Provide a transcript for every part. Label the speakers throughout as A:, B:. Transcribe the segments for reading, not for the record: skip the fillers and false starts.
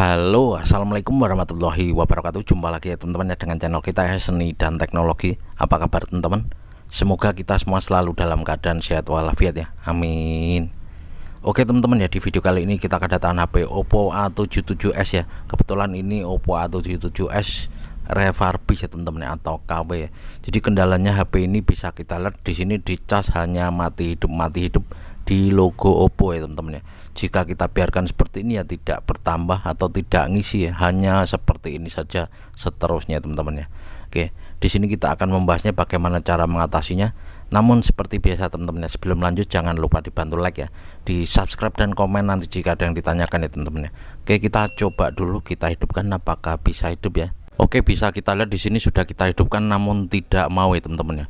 A: Halo, assalamualaikum warahmatullahi wabarakatuh. Jumpa lagi ya teman-teman ya dengan channel kita ya, Seni dan Teknologi. Apa kabar teman-teman? Semoga kita semua selalu dalam keadaan sehat walafiat ya, amin. Oke teman-teman ya, di video kali ini kita kedatangan HP Oppo A77s ya. Kebetulan ini Oppo A77s refurbish ya teman-teman ya, atau KW ya. Jadi kendalanya HP ini bisa kita lihat di sini dicas hanya mati hidup di logo Oppo ya teman-teman ya. Jika kita biarkan seperti ini ya tidak bertambah atau tidak ngisi ya, hanya seperti ini saja seterusnya teman-teman ya. Oke, di sini kita akan membahasnya bagaimana cara mengatasinya. Namun seperti biasa teman-teman ya, sebelum lanjut jangan lupa dibantu like ya, di subscribe dan komen nanti jika ada yang ditanyakan ya teman-teman ya. Oke, kita coba dulu kita hidupkan, apakah bisa hidup ya. Oke, bisa kita lihat di sini sudah kita hidupkan namun tidak mau ya teman-teman ya,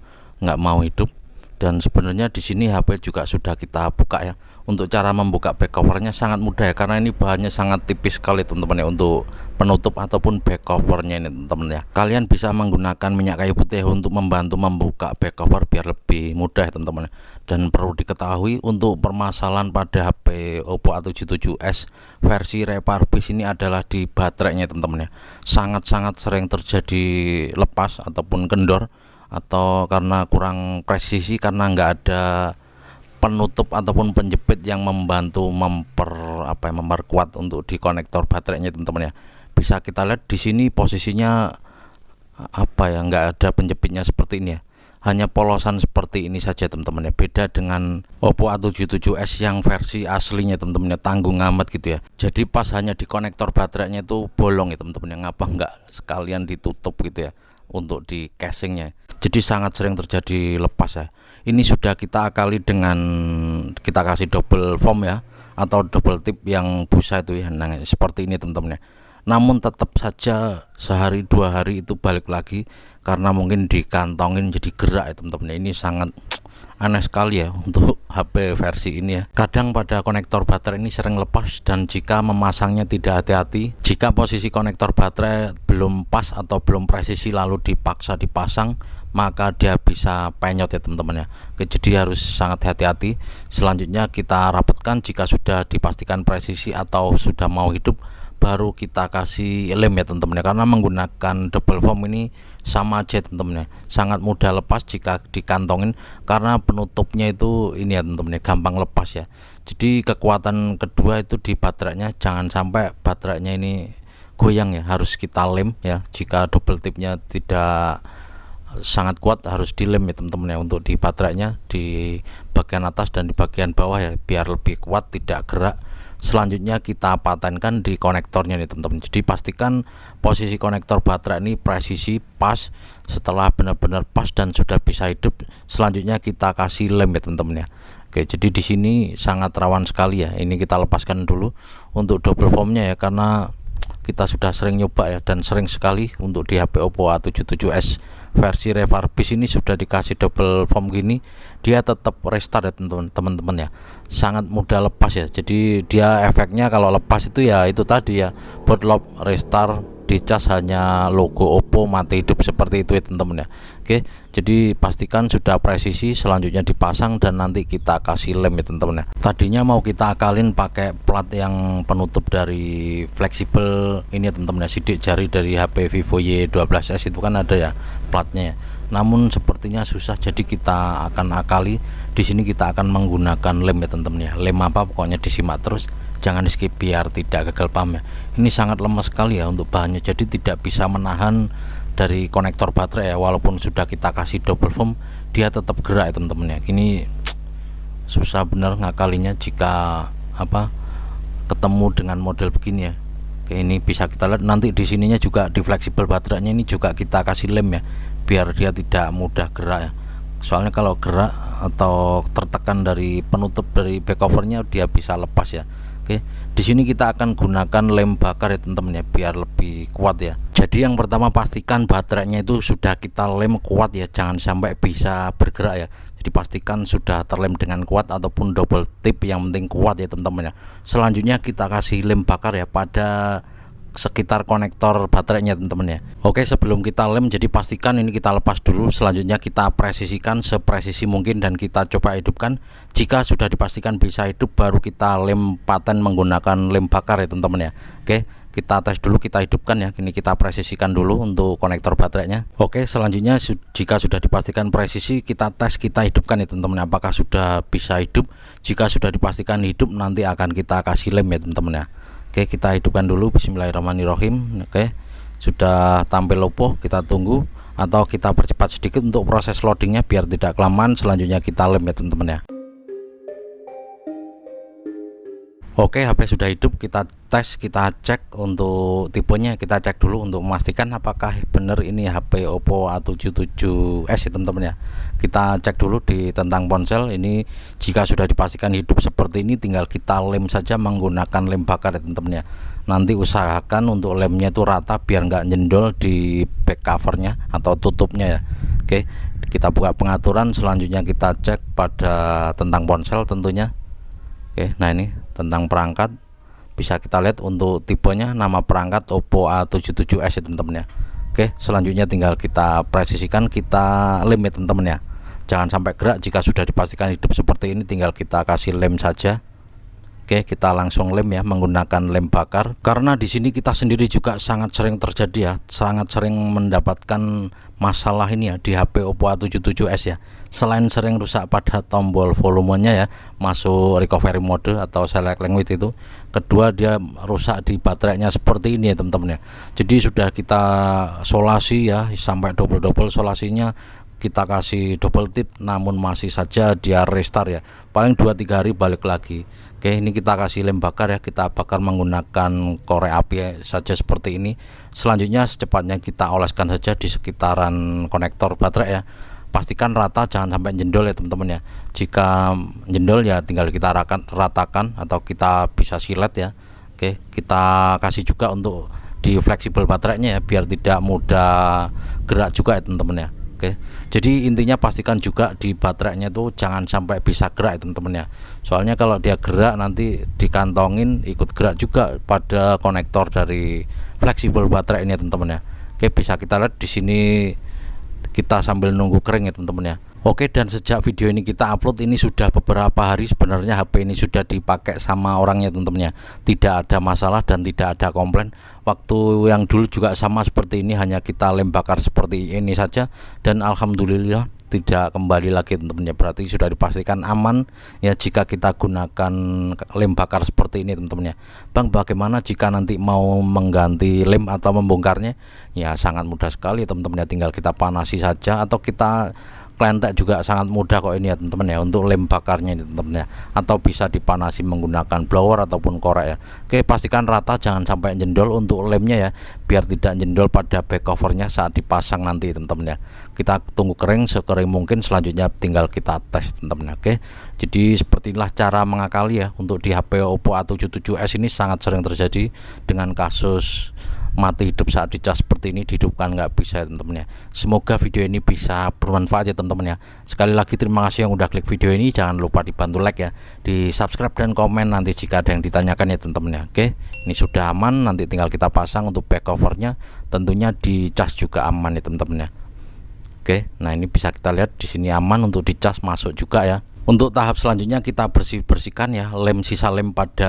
A: nggak mau hidup. Dan sebenarnya di sini HP juga sudah kita buka ya. Untuk cara membuka back covernya sangat mudah ya, karena ini bahannya sangat tipis sekali teman-teman ya untuk penutup ataupun back covernya ini teman-teman ya. Kalian bisa menggunakan minyak kayu putih untuk membantu membuka back cover biar lebih mudah ya teman-teman ya. Dan perlu diketahui untuk permasalahan pada HP Oppo A77s versi refurbish ini adalah di baterainya teman-teman ya. Sangat-sangat sering terjadi lepas ataupun kendor, atau karena kurang presisi, karena nggak ada penutup ataupun penjepit yang membantu memperkuat untuk di konektor baterainya teman-teman ya. Bisa kita lihat di sini posisinya nggak ada penjepitnya seperti ini ya, hanya polosan seperti ini saja teman-teman ya. Beda dengan Oppo A77s yang versi aslinya teman-teman ya, tanggung amat gitu ya. Jadi pas hanya di konektor baterainya itu bolong ya teman-teman ya, ngapa nggak sekalian ditutup gitu ya untuk di casingnya. Jadi sangat sering terjadi lepas ya. Ini sudah kita akali dengan kita kasih double foam ya, atau double tip yang busa itu ya. Nah, seperti ini teman-teman ya. Namun tetap saja sehari dua hari itu balik lagi, karena mungkin dikantongin jadi gerak ya teman-teman ya. Ini sangat aneh sekali ya untuk HP versi ini ya. Kadang pada konektor baterai ini sering lepas, dan jika memasangnya tidak hati-hati, jika posisi konektor baterai belum pas atau belum presisi lalu dipaksa dipasang, maka dia bisa penyot ya teman-teman ya. Oke, jadi harus sangat hati-hati. Selanjutnya kita rapatkan, jika sudah dipastikan presisi atau sudah mau hidup, baru kita kasih lem ya teman-teman ya. Karena menggunakan double foam ini sama aja teman-teman ya, sangat mudah lepas jika dikantongin, karena penutupnya itu ini ya teman-teman ya, gampang lepas ya. Jadi kekuatan kedua itu di baterainya, jangan sampai baterainya ini goyang ya, harus kita lem ya. Jika double tipnya tidak sangat kuat harus dilem ya teman-teman ya, untuk di baterainya di bagian atas dan di bagian bawah ya, biar lebih kuat tidak gerak. Selanjutnya kita patenkan di konektornya nih teman-teman. Jadi pastikan posisi konektor baterai ini presisi pas. Setelah benar-benar pas dan sudah bisa hidup, selanjutnya kita kasih lem ya teman-teman ya. Oke, jadi di sini sangat rawan sekali ya. Ini kita lepaskan dulu untuk double foamnya ya, karena kita sudah sering nyoba ya, dan sering sekali untuk di HP Oppo A77s versi refurbish ini sudah dikasih double foam gini, dia tetap restart ya teman-teman ya, sangat mudah lepas ya. Jadi dia efeknya kalau lepas itu ya itu tadi ya, bootloop restart, dicas hanya logo Oppo mati hidup seperti itu ya teman-teman ya. Oke, jadi pastikan sudah presisi, selanjutnya dipasang dan nanti kita kasih lem ya teman-teman ya. Tadinya mau kita akalin pakai plat yang penutup dari fleksibel ini ya teman-teman ya, sidik jari dari HP Vivo Y12s itu kan ada ya platnya ya. Namun sepertinya susah, jadi kita akan akali di sini, kita akan menggunakan lem ya teman-teman ya. Lem apa pokoknya disimak terus, jangan di skip biar tidak gagal paham ya. Ini sangat lemah sekali ya untuk bahannya, jadi tidak bisa menahan dari konektor baterai ya. Walaupun sudah kita kasih double foam, dia tetap gerak ya teman-teman ya. Ini susah bener ngakalinya jika ketemu dengan model begini ya. Oke, ini bisa kita lihat nanti di sininya juga, di fleksibel baterainya ini juga kita kasih lem ya, biar dia tidak mudah gerak ya. Soalnya kalau gerak atau tertekan dari penutup dari back covernya, dia bisa lepas ya. Oke, di sini kita akan gunakan lem bakar ya teman-teman ya, biar lebih kuat ya. Jadi yang pertama pastikan baterainya itu sudah kita lem kuat ya, jangan sampai bisa bergerak ya. Jadi pastikan sudah terlem dengan kuat ataupun double tip, yang penting kuat ya teman-teman ya. Selanjutnya kita kasih lem bakar ya pada sekitar konektor baterainya teman-teman ya. Oke, sebelum kita lem, jadi pastikan ini kita lepas dulu, selanjutnya kita presisikan sepresisi mungkin dan kita coba hidupkan. Jika sudah dipastikan bisa hidup, baru kita lem paten menggunakan lem bakar ya teman-teman ya. Oke, kita tes dulu, kita hidupkan ya. Ini kita presisikan dulu untuk konektor baterainya. Oke, selanjutnya jika sudah dipastikan presisi, kita tes, kita hidupkan ya teman-teman, apakah sudah bisa hidup. Jika sudah dipastikan hidup, nanti akan kita kasih lem ya teman-teman ya. Oke, kita hidupkan dulu. Bismillahirrahmanirrahim. Oke, sudah tampil lopo, kita tunggu atau kita percepat sedikit untuk proses loadingnya biar tidak kelamaan. Selanjutnya kita lem ya teman-teman ya. Oke, HP sudah hidup, kita tes, kita cek untuk tipenya, kita cek dulu untuk memastikan apakah benar ini HP Oppo A77s ya teman-teman ya. Kita cek dulu di tentang ponsel ini. Jika sudah dipastikan hidup seperti ini, tinggal kita lem saja menggunakan lem bakar ya teman-teman ya. Nanti usahakan untuk lemnya itu rata biar nggak nyendol di back covernya atau tutupnya ya. Oke, kita buka pengaturan, selanjutnya kita cek pada tentang ponsel tentunya. Oke, nah ini tentang perangkat, bisa kita lihat untuk tipenya, nama perangkat Oppo A77s ya teman-teman ya. Oke, selanjutnya tinggal kita presisikan, kita lem ya teman-teman ya. Jangan sampai gerak. Jika sudah dipastikan hidup seperti ini, tinggal kita kasih lem saja. Oke, kita langsung lem ya menggunakan lem bakar, karena di sini kita sendiri juga sangat sering terjadi ya, sangat sering mendapatkan masalah ini ya di HP Oppo A77s ya. Selain sering rusak pada tombol volumenya ya, masuk recovery mode atau select language itu, kedua dia rusak di baterainya seperti ini ya teman-teman ya. Jadi sudah kita solasi ya sampai double solasinya, kita kasih double tip, namun masih saja dia restart ya, paling 2-3 hari balik lagi. Oke, ini kita kasih lem bakar ya, kita bakar menggunakan korek api saja seperti ini. Selanjutnya secepatnya kita oleskan saja di sekitaran konektor baterai ya. Pastikan rata, jangan sampai jendol ya teman-teman ya. Jika jendol ya tinggal kita ratakan atau kita bisa silet ya. Oke, kita kasih juga untuk di fleksibel baterainya ya, biar tidak mudah gerak juga ya teman-teman ya. Oke, jadi intinya pastikan juga di baterainya tuh jangan sampai bisa gerak ya teman-teman ya. Soalnya kalau dia gerak nanti dikantongin ikut gerak juga pada konektor dari fleksibel baterai ini ya teman-teman ya. Oke, bisa kita lihat di sini kita sambil nunggu kering ya teman-teman ya. Oke, dan sejak video ini kita upload ini sudah beberapa hari sebenarnya HP ini sudah dipakai sama orangnya teman-teman ya. Tidak ada masalah dan tidak ada komplain. Waktu yang dulu juga sama seperti ini, hanya kita lem bakar seperti ini saja dan alhamdulillah tidak kembali lagi teman-teman ya. Berarti sudah dipastikan aman ya jika kita gunakan lem bakar seperti ini teman-teman ya. Bang, bagaimana jika nanti mau mengganti lem atau membongkarnya? Ya sangat mudah sekali teman-teman ya, tinggal kita panasi saja atau kita klentek juga sangat mudah kok ini ya teman-teman ya, untuk lem bakarnya ini teman-teman ya, atau bisa dipanasi menggunakan blower ataupun korek ya. Oke, pastikan rata, jangan sampai jendol untuk lemnya ya, biar tidak jendol pada back covernya saat dipasang nanti teman-teman ya. Kita tunggu kering sekering mungkin, selanjutnya tinggal kita tes teman-teman. Oke, jadi sepertilah cara mengakali ya untuk di HP Oppo A77s ini sangat sering terjadi dengan kasus mati hidup saat dicas seperti ini, dihidupkan nggak bisa ya teman-teman ya. Semoga video ini bisa bermanfaat ya teman-teman ya. Sekali lagi terima kasih yang udah klik video ini, jangan lupa dibantu like ya, di subscribe dan komen nanti jika ada yang ditanyakan ya teman-teman ya. Oke, ini sudah aman, nanti tinggal kita pasang untuk back covernya, tentunya dicas juga aman ya teman-teman ya. Oke, nah ini bisa kita lihat di sini aman untuk dicas masuk juga ya. Untuk tahap selanjutnya kita bersihkan ya sisa lem pada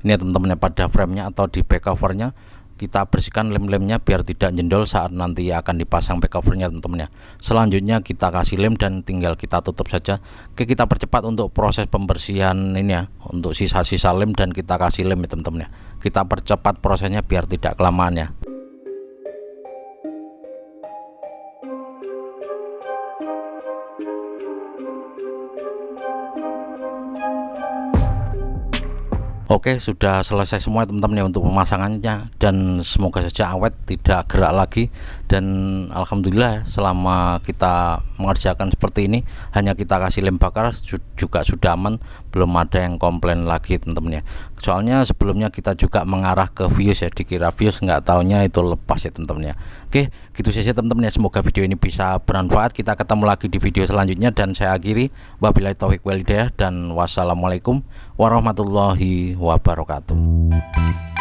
A: ini ya teman-teman ya, pada framenya atau di back covernya. Kita bersihkan lem-lemnya biar tidak jendol saat nanti akan dipasang back covernya teman-teman ya. Selanjutnya kita kasih lem dan tinggal kita tutup saja. Oke, kita percepat untuk proses pembersihan ini ya, untuk sisa-sisa lem dan kita kasih lem ya teman-teman ya. Kita percepat prosesnya biar tidak kelamaan ya. Oke, sudah selesai semua teman-teman ya untuk pemasangannya, dan semoga saja awet, tidak gerak lagi. Dan alhamdulillah selama kita mengerjakan seperti ini, hanya kita kasih lem bakar juga sudah aman, belum ada yang komplain lagi teman-teman ya. Soalnya sebelumnya kita juga mengarah ke fuse ya, dikira fuse, nggak taunya itu lepas ya teman-teman ya. Oke, gitu saja teman-teman ya, semoga video ini bisa bermanfaat. Kita ketemu lagi di video selanjutnya dan saya akhiri, wabillahi taufiq wal hidayah dan wassalamualaikum warahmatullahi wabarakatuh.